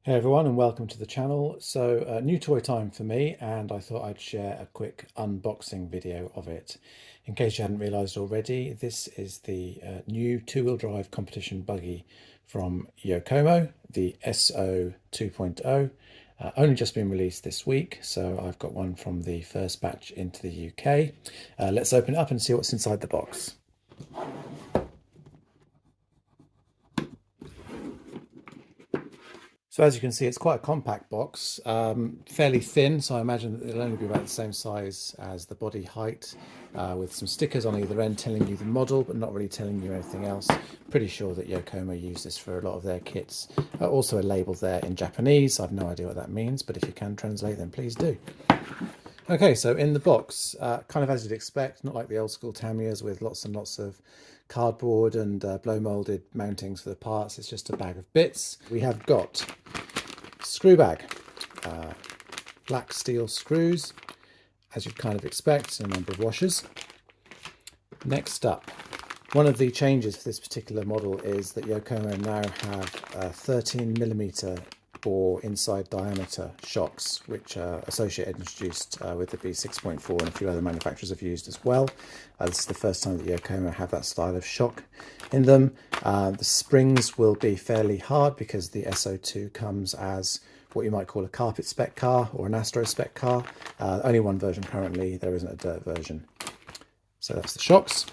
Hey everyone, and welcome to the channel. So new toy time for me, and I thought I'd share a quick unboxing video of it. In case you hadn't realized already, this is the new two-wheel drive competition buggy from Yokomo, the SO 2.0. Only just been released this week, so I've got one from the first batch into the UK. Let's open it up and see what's inside the box. So as you can see, it's quite a compact box, fairly thin, so I imagine that it'll only be about the same size as the body height, with some stickers on either end telling you the model, but not really telling you anything else. Pretty sure that Yokomo use this for a lot of their kits. Also a label there in Japanese. I've no idea what that means, but if you can translate, then please do. Okay, so in the box, kind of as you'd expect, not like the old school Tamiyas with lots and lots of cardboard and blow molded mountings for the parts. It's just a bag of bits. We have got screw bag, black steel screws, as you'd kind of expect, and a number of washers. Next up, one of the changes for this particular model is that Yokomo now have 13mm bore inside diameter shocks, which Associated introduced with the B6.4, and a few other manufacturers have used as well. This is the first time that Yokomo have that style of shock in them. The springs will be fairly hard because the SO2 comes as what you might call a carpet spec car or an Astro spec car. Only one version currently, there isn't a dirt version. So that's the shocks.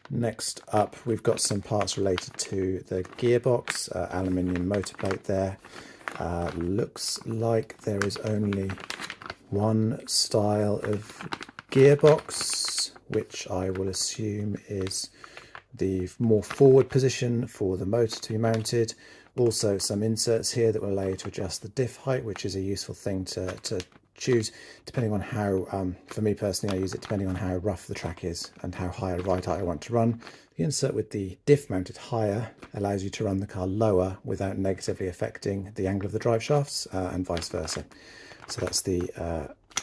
Next up, we've got some parts related to the gearbox, aluminium motor plate there. Looks like there is only one style of gearbox, which I will assume is the more forward position for the motor to be mounted. Also some inserts here that will allow you to adjust the diff height, which is a useful thing to choose depending on how, for me personally, I use it depending on how rough the track is and how high a ride height I want to run. The insert with the diff mounted higher allows you to run the car lower without negatively affecting the angle of the drive shafts, and vice versa. So that's the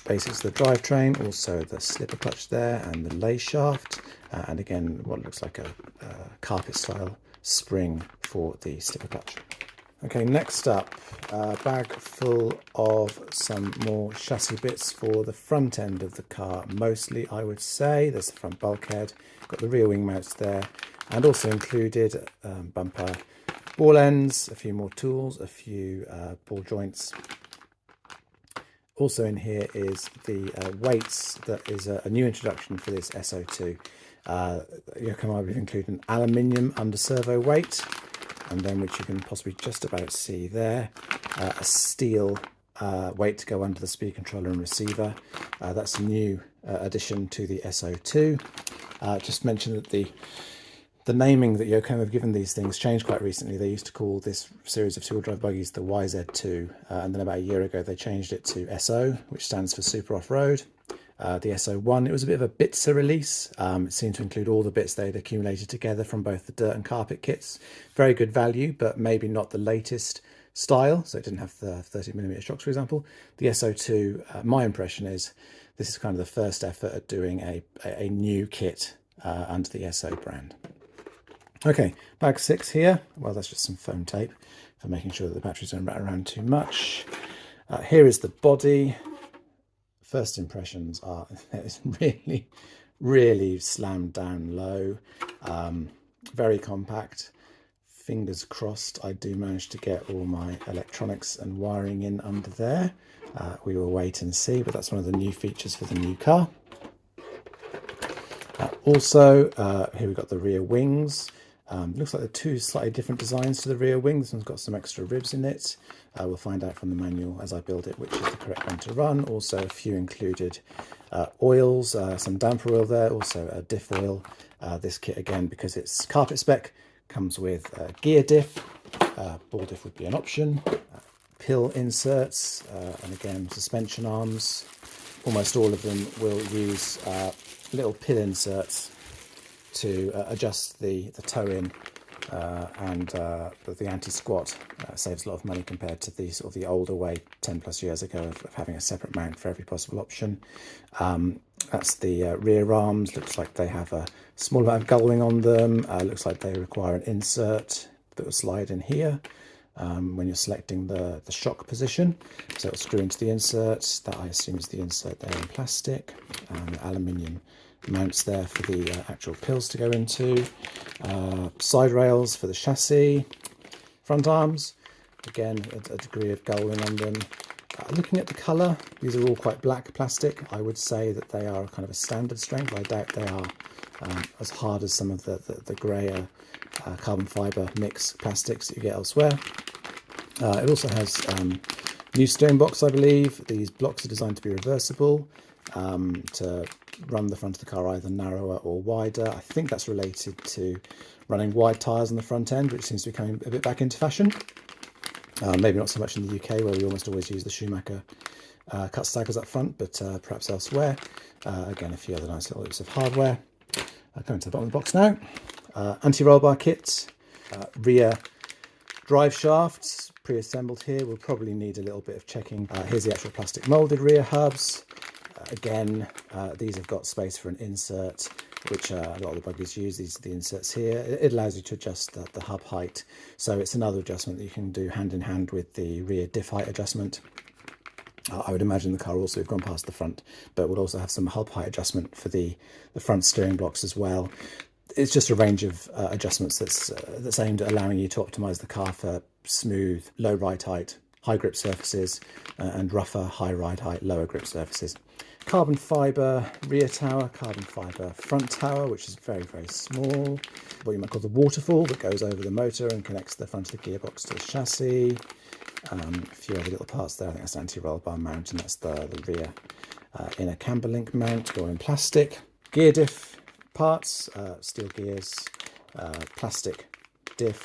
basics of the drivetrain, also the slipper clutch there and the lay shaft, and again what looks like a carpet style spring for the slipper clutch. Okay, next up, a bag full of some more chassis bits for the front end of the car. Mostly, I would say, there's the front bulkhead, got the rear wing mounts there, and also included bumper ball ends, a few more tools, a few ball joints. Also in here is the weights. That is a new introduction for this SO2. Yokomo will include an aluminium under servo weight, and then, which you can possibly just about see there, a steel weight to go under the speed controller and receiver. That's a new addition to the SO2. Just mention that the naming that Yokomo have given these things changed quite recently. They used to call this series of two-wheel drive buggies the YZ2, and then about a year ago they changed it to SO, which stands for Super Off-Road. The SO1, it was a bit of a bitser release. It seemed to include all the bits they'd accumulated together from both the dirt and carpet kits. Very good value, but maybe not the latest style, so it didn't have the 30mm shocks, for example. The SO2, my impression is this is kind of the first effort at doing a new kit under the SO brand. Okay, bag 6 here. Well, that's just some foam tape for making sure that the batteries don't rat around too much. Here is the body. First impressions are it's really slammed down low, very compact. Fingers crossed I do manage to get all my electronics and wiring in under there. We will wait and see, but that's one of the new features for the new car. Also, here we've got the rear wings. Looks like the two slightly different designs to the rear wing. This one's got some extra ribs in it. We'll find out from the manual as I build it which is the correct one to run. Also a few included oils, some damper oil there, also a diff oil. This kit, again, because it's carpet spec, comes with gear diff. Ball diff would be an option. Pill inserts, and again suspension arms. Almost all of them will use little pill inserts to adjust the toe-in, and the anti-squat saves a lot of money compared to the sort of the older way 10 plus years ago of having a separate mount for every possible option. That's the rear arms. Looks like they have a small amount of gullwing on them. Looks like they require an insert that will slide in here. when you're selecting the shock position. So it'll screw into the insert. That I assume is the insert there in plastic. Aluminium mounts there for the actual pills to go into. Side rails for the chassis. Front arms, again, a degree of gullwing on them. Looking at the colour, these are all quite black plastic. I would say that they are kind of a standard strength. I doubt they are as hard as some of the greyer carbon fibre mix plastics that you get elsewhere. It also has new steering box, I believe. These blocks are designed to be reversible to run the front of the car either narrower or wider. I think that's related to running wide tyres on the front end, which seems to be coming a bit back into fashion. Maybe not so much in the UK, where we almost always use the Schumacher cut staggers up front, but perhaps elsewhere. Again, a few other nice little bits of hardware. Going to the bottom of the box now. Anti-roll bar kit, rear drive shafts pre-assembled here. We'll probably need a little bit of checking. Here's the actual plastic moulded rear hubs. Again, these have got space for an insert, which a lot of the buggies use. These are the inserts here. It allows you to adjust the hub height. So it's another adjustment that you can do hand in hand with the rear diff height adjustment. I would imagine the car also, we've gone past the front, but would also have some hub height adjustment for the front steering blocks as well. It's just a range of adjustments that's aimed at allowing you to optimize the car for smooth, low ride height, high grip surfaces, and rougher, high ride height, lower grip surfaces. Carbon fibre rear tower, carbon fibre front tower, which is very, very small. What you might call the waterfall that goes over the motor and connects the front of the gearbox to the chassis. A few other little parts there. I think that's anti-roll bar mount, and that's the rear inner camber link mount, all in plastic. Gear diff parts, steel gears, plastic diff,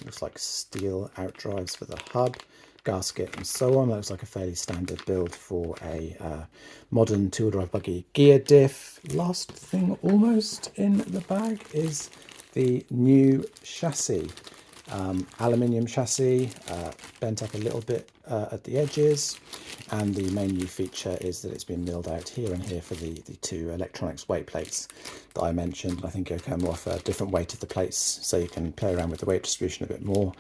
looks like steel outdrives for the hub, gasket and so on. That looks like a fairly standard build for a modern two-wheel drive buggy gear diff. Last thing almost in the bag is the new chassis. Aluminium chassis, bent up a little bit at the edges, and the main new feature is that it's been milled out here and here for the two electronics weight plates that I mentioned. I think Yokomo offer a different weight of the plates, so you can play around with the weight distribution a bit more.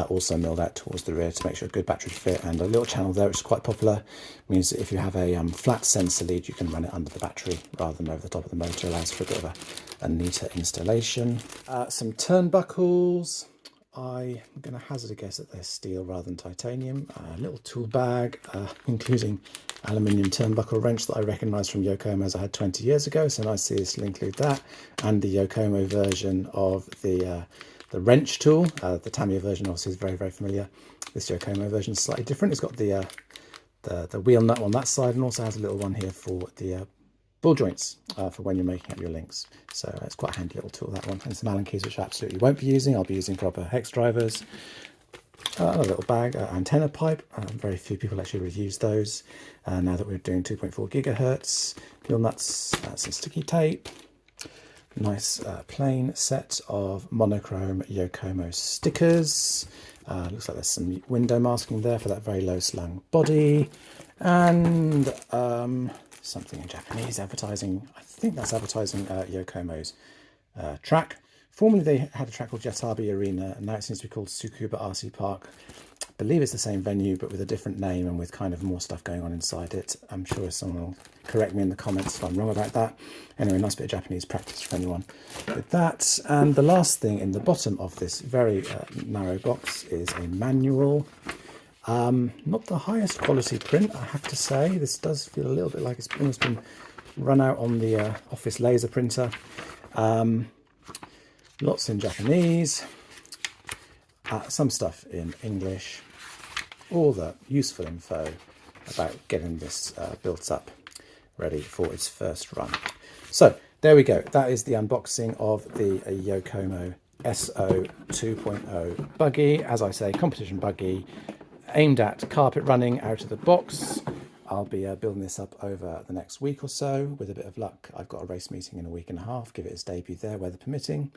Also milled out towards the rear to make sure a good battery fit, and a little channel there which is quite popular. Means that if you have a flat sensor lead, you can run it under the battery rather than over the top of the motor. Allows for a bit of a neater installation. Some turnbuckles. I'm going to hazard a guess that they're steel rather than titanium. A little tool bag, including aluminium turnbuckle wrench that I recognise from Yokomo as I had 20 years ago. So nice to see this will include that, and the Yokomo version of the wrench tool. The Tamiya version obviously is very, very familiar. This Yokomo version is slightly different. It's got the wheel nut on that side, and also has a little one here for the ball joints for when you're making up your links. So it's quite a handy little tool, that one. And some Allen keys, which I absolutely won't be using. I'll be using proper hex drivers. A little bag, antenna pipe. Very few people actually would use those. Now that we're doing 2.4 gigahertz. Wheel nuts, some sticky tape. Nice plain set of monochrome Yokomo stickers. Looks like there's some window masking there for that very low slung body. And something in Japanese advertising. I think that's advertising Yokomo's track. Formerly they had a track called Yatabe Arena, and now it seems to be called Tsukuba RC Park. I believe it's the same venue, but with a different name and with kind of more stuff going on inside it. I'm sure someone will correct me in the comments if I'm wrong about that. Anyway, nice bit of Japanese practice for anyone with that. And the last thing in the bottom of this very narrow box is a manual. Not the highest quality print, I have to say. This does feel a little bit like it's almost been run out on the office laser printer. Lots in Japanese, some stuff in English, all the useful info about getting this built up, ready for its first run. So there we go. That is the unboxing of the Yokomo SO2.0 buggy. As I say, competition buggy, aimed at carpet running out of the box. I'll be building this up over the next week or so. With a bit of luck, I've got a race meeting in a week and a half, give it its debut there, weather permitting,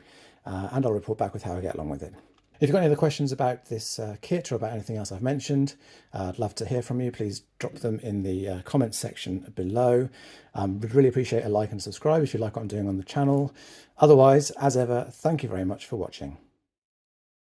and I'll report back with how I get along with it. If you've got any other questions about this kit or about anything else I've mentioned, I'd love to hear from you. Please drop them in the comments section below. Would really appreciate a like and subscribe if you like what I'm doing on the channel. Otherwise, as ever, thank you very much for watching.